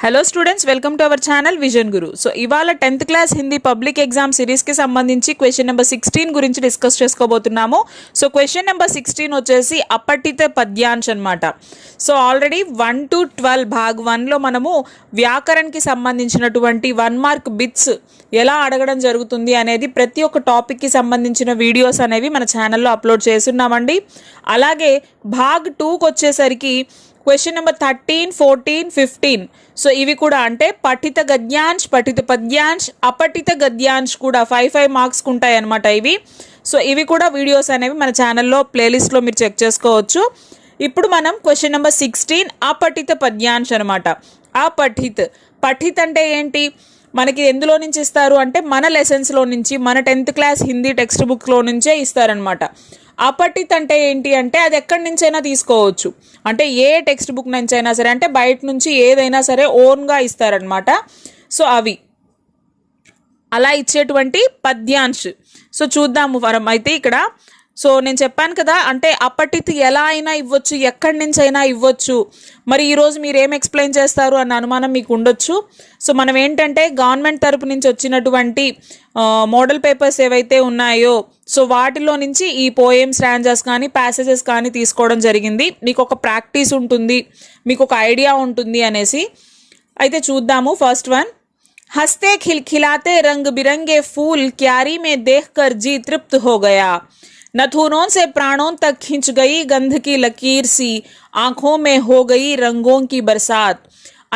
Hello students, welcome to our channel Vision Guru. So ఇవాళ 10th class Hindi public exam సిరీస్కి సంబంధించి question number 16 గురించి discuss చేసుకోబోతున్నాము. సో క్వశ్చన్ నెంబర్ 16 వచ్చేసి అపఠిత పద్యాంశ్ అనమాట. సో ఆల్రెడీ 1 to 12 భాగ్ 1లో మనము వ్యాకరణకి సంబంధించినటువంటి 1 మార్క్ బిట్స్ ఎలా అడగడం జరుగుతుంది అనేది ప్రతి ఒక్క టాపిక్కి సంబంధించిన వీడియోస్ అనేవి మన ఛానల్లో అప్లోడ్ చేస్తున్నామండి. అలాగే భాగ్ 2కి వచ్చేసరికి క్వశ్చన్ నెంబర్ 13, 14, 15 సో ఇవి కూడా అంటే పఠిత గద్యాంశ్, పఠిత పద్యాంశ్, అపఠిత గద్యాంశ్ కూడా 5 మార్క్స్ ఉంటాయి అన్నమాట ఇవి. సో ఇవి కూడా వీడియోస్ అనేవి మన ఛానల్లో ప్లేలిస్ట్లో మీరు చెక్ చేసుకోవచ్చు. ఇప్పుడు మనం క్వశ్చన్ నెంబర్ 16 అపఠిత పద్యాంశ్ అనమాట. అపఠిత్, పఠిత్ అంటే ఏంటి, మనకి ఎందులో నుంచి ఇస్తారు అంటే మన లెసన్స్లో నుంచి, మన 10th క్లాస్ హిందీ టెక్స్ట్ బుక్లో నుంచే ఇస్తారనమాట. అపఠిత్ అంటే ఏంటి అంటే అది ఎక్కడి నుంచైనా తీసుకోవచ్చు, అంటే ఏ టెక్స్ట్ బుక్ నుంచి అయినా సరే, అంటే బయట నుంచి ఏదైనా సరే ఓన్గా ఇస్తారనమాట. సో అవి అలా ఇచ్చేటువంటి పద్యాంశ్. సో చూద్దాము మనం అయితే ఇక్కడ. సో నేను చెప్పాను కదా, అంటే అపఠిత్ ఎలా అయినా ఇవ్వచ్చు, ఎక్కడి నుంచి అయినా ఇవ్వచ్చు. మరి ఈరోజు మీరు ఏం ఎక్స్ప్లెయిన్ చేస్తారు అన్న అనుమానం మీకు ఉండొచ్చు. సో మనం ఏంటంటే గవర్నమెంట్ తరపు నుంచి వచ్చినటువంటి మోడల్ పేపర్స్ ఏవైతే ఉన్నాయో సో వాటిలో నుంచి ఈ పోయమ్స్, స్టాంజాస్ కానీ ప్యాసేజెస్ కానీ తీసుకోవడం జరిగింది. మీకు ఒక ప్రాక్టీస్ ఉంటుంది, మీకు ఒక ఐడియా ఉంటుంది అనేసి. అయితే చూద్దాము. ఫస్ట్ వన్, हंसते खिलखिलाते रंग बिरंगे फूल क्यारी में देखकर जी तृप्त हो गया, नथुनों से प्राणों तक खिंच गई गंध की लकीर सी, आंखों में हो गई रंगों की बरसात,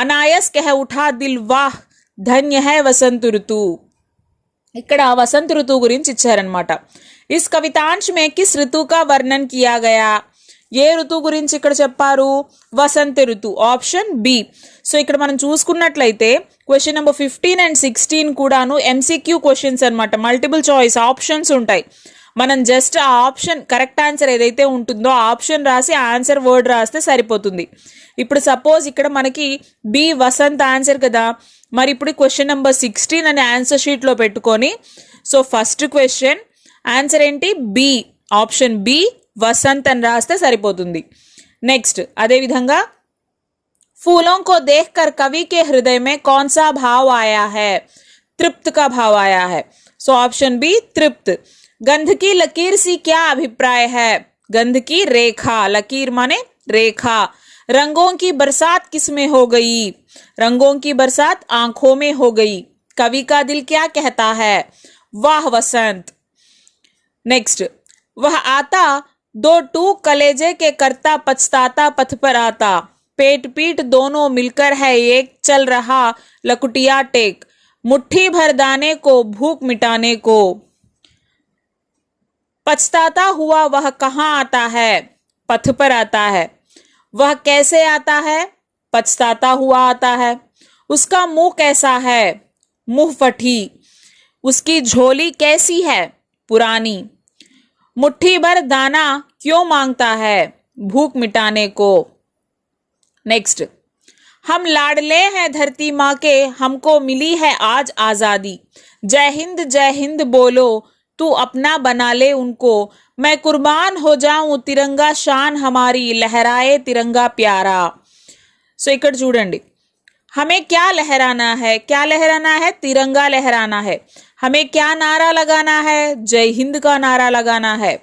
अनायस कह उठा दिल वाह ధన్య హై వసంత ఋతు. ఇక్కడ వసంత ఋతువు గురించి ఇచ్చారనమాట. ఇస్ కవితాంశ్ మే కిస్ ఋతువు కా వర్ణన్ కియా గయా, ఏ ఋతువు గురించి ఇక్కడ చెప్పారు, వసంత ఋతువు, ఆప్షన్ బి. సో ఇక్కడ మనం చూసుకున్నట్లయితే క్వశ్చన్ నెంబర్ 15 and 16 కూడాను ఎంసీక్యూ క్వశ్చన్స్ అనమాట, మల్టిపుల్ చాయిస్ ఆప్షన్స్ ఉంటాయి. మనం జస్ట్ ఆ ఆప్షన్ కరెక్ట్ ఆన్సర్ ఏదైతే ఉంటుందో ఆప్షన్ రాసి ఆన్సర్ వర్డ్ రాస్తే సరిపోతుంది. ఇప్పుడు సపోజ్ ఇక్కడ మనకి బి వసంత్ ఆన్సర్ కదా, మరి ఇప్పుడు క్వశ్చన్ నెంబర్ 16 అనే ఆన్సర్ షీట్లో పెట్టుకొని సో ఫస్ట్ క్వశ్చన్ ఆన్సర్ ఏంటి, బి, ఆప్షన్ బి వసంత్ అని రాస్తే సరిపోతుంది. నెక్స్ట్ అదేవిధంగా फूलों को देखकर कवि के हृदय में कौन सा भाव आया है, तृप्त का भाव आया है. सो ऑप्शन बी तृप्त. गंध की लकीर सी क्या अभिप्राय है, गंध की रेखा, लकीर माने रेखा. रंगों की बरसात किस में हो गई, रंगों की बरसात आंखों में हो गई. कवि का दिल क्या कहता है, वाह वसंत. नेक्स्ट, वह आता दो टूक कलेजे के करता पछताता पथ पर आता, पेट पीट दोनों मिलकर है एक, चल रहा लकुटिया टेक, मुट्ठी भर दाने को भूख मिटाने को. पछताता हुआ वह कहाँ आता है, पथ पर आता है. वह कैसे आता है, पछताता हुआ आता है. उसका मुंह कैसा है, मुंह फटी. उसकी झोली कैसी है, पुरानी. मुट्ठी भर दाना क्यों मांगता है, भूख मिटाने को. नेक्स्ट, हम लाडले हैं धरती माँ के, हमको मिली है आज आज़ादी, जय हिंद बोलो तू अपना बना ले उनको, मैं कुर्बान हो जाऊं तिरंगा शान हमारी, लहराए तिरंगा प्यारा. सो ఇక్కడ చూడండి, हमें क्या लहराना है, क्या लहराना है, तिरंगा लहराना है. हमें क्या नारा लगाना है, जय हिंद का नारा लगाना है.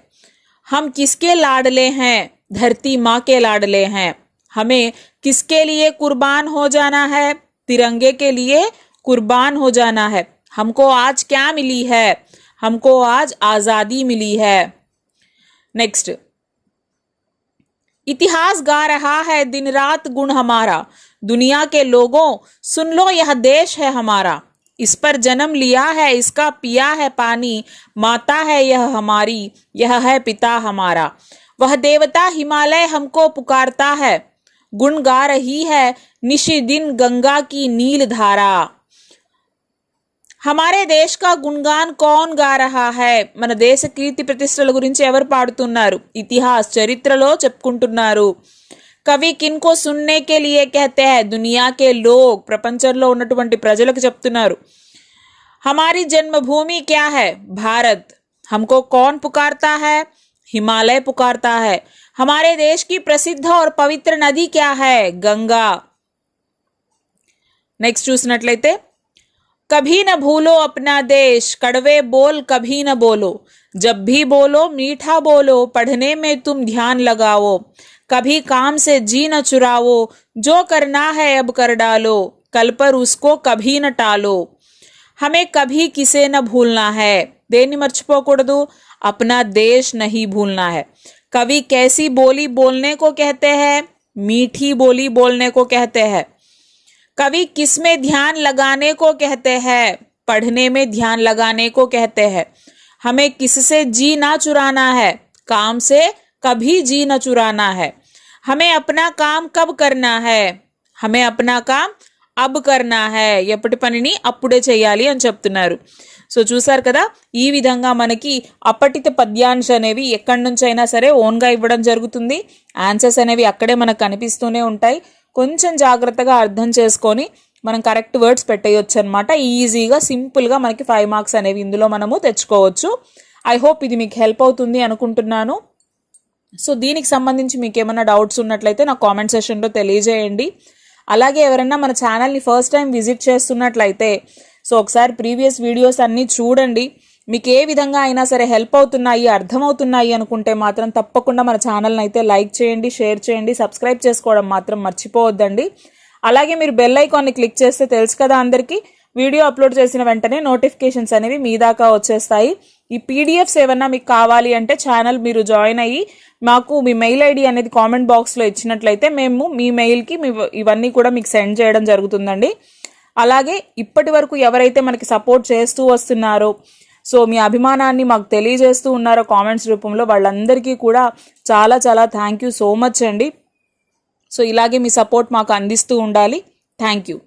हम किसके लाडले हैं, धरती माँ के लाडले हैं. हमें किसके लिए कुर्बान हो जाना है, तिरंगे के लिए कुर्बान हो जाना है. हमको आज क्या मिली है, हमको आज आज़ादी मिली है. नेक्स्ट, इतिहास गा रहा है दिन रात गुण हमारा, दुनिया के लोगों सुन लो यह देश है हमारा. इस पर जन्म लिया है, इसका पिया है पानी, माता है यह हमारी, यह है पिता हमारा. वह देवता हिमालय हमको पुकारता है, गुण गा रही है निशि दिन गंगा की नील धारा. हमारे देश का गुणगान कौन गा रहा है, మన దేశ కీర్తి ప్రతిష్టల గురించి ఎవరు పాడుతున్నారు, ఇతిహాస్ చరిత్రలో చెప్పుకుంటున్నారు. కవి కిన్కో సున్నే కే లియే కహతే హై, దునియా కే లోగ్, ప్రపంచంలో ఉన్నటువంటి ప్రజలకు చెప్తున్నారు. हमारी जन्मभूमि क्या है, भारत. हमको कौन पुकारता है, हिमालय पुकारता है. हमारे देश की प्रसिद्ध और पवित्र नदी क्या है? गंगा। नेक्स्ट చూసినట్లయితే कभी न भूलो अपना देश, कड़वे बोल कभी न बोलो, जब भी बोलो मीठा बोलो, पढ़ने में तुम ध्यान लगाओ, कभी काम से जी न चुराओ, जो करना है अब कर डालो, कल पर उसको कभी न टालो. हमें कभी किसे न भूलना है. देनी मर्चिपोकूडदु. अपना देश नहीं भूलना है. कवि कैसी बोली बोलने को कहते हैं? मीठी बोली बोलने को कहते हैं. कवि किस में ध्यान लगाने को कहते हैं? पढ़ने में ध्यान लगाने को कहते हैं. हमें किससे जी ना चुराना है? काम से कभी जी न चुराना है. हमें अपना काम कब करना है? हमें अपना काम अब करना है. ఎప్పటి పనిని అప్పుడే చేయాలి అని చెప్తున్నారు. సో చూసారు కదా, ఈ విధంగా మనకి అపఠిత పద్యాంశ అనేవి ఎక్కడి నుంచి అయినా సరే ఓన్గా ఇవ్వడం జరుగుతుంది. ఆన్సర్స్ అనేవి అక్కడే మనకు కనిపిస్తూనే ఉంటాయి. కొంచెం జాగ్రత్తగా అర్థం చేసుకొని మనం కరెక్ట్ వర్డ్స్ పెట్టేయొచ్చు అనమాట. ఈజీగా సింపుల్గా మనకి 5 మార్క్స్ అనేవి ఇందులో మనము తెచ్చుకోవచ్చు. ఐ హోప్ ఇది మీకు హెల్ప్ అవుతుంది అనుకుంటున్నాను. సో దీనికి సంబంధించి మీకు ఏమైనా డౌట్స్ ఉన్నట్లయితే నా కామెంట్ సెషన్లో తెలియజేయండి. అలాగే ఎవరైనా మన ఛానల్ని ఫస్ట్ టైం విజిట్ చేస్తున్నట్లయితే సో ఒకసారి ప్రీవియస్ వీడియోస్ అన్నీ చూడండి. మీకు ఏ విధంగా అయినా సరే హెల్ప్ అవుతున్నాయి, అర్థమవుతున్నాయి అనుకుంటే మాత్రం తప్పకుండా మన ఛానల్ని అయితే లైక్ చేయండి, షేర్ చేయండి, సబ్స్క్రైబ్ చేసుకోవడం మాత్రం మర్చిపోవద్దండి. అలాగే మీరు బెల్ ఐకాన్ని క్లిక్ చేస్తే తెలుసు కదా అందరికీ, వీడియో అప్లోడ్ చేసిన వెంటనే నోటిఫికేషన్స్ అనేవి మీ దాకా వచ్చేస్తాయి. ఈ పీడిఎఫ్స్ ఏమన్నా మీకు కావాలి అంటే ఛానల్ మీరు జాయిన్ అయ్యి మాకు మీ మెయిల్ ఐడి అనేది కామెంట్ బాక్స్లో ఇచ్చినట్లయితే మేము మీ మెయిల్కి ఇవన్నీ కూడా మీకు సెండ్ చేయడం జరుగుతుందండి. అలాగే ఇప్పటి వరకు ఎవరైతే మనకి సపోర్ట్ చేస్తూ వస్తున్నారో, సో మీ అభిమానాన్ని మాకు తెలియజేస్తూ ఉన్నారో కామెంట్స్ రూపంలో, వాళ్ళందరికీ కూడా చాలా చాలా థ్యాంక్ యూ సో మచ్ అండి. సో ఇలాగే మీ సపోర్ట్ మాకు అందిస్తూ ఉండాలి. Thank you.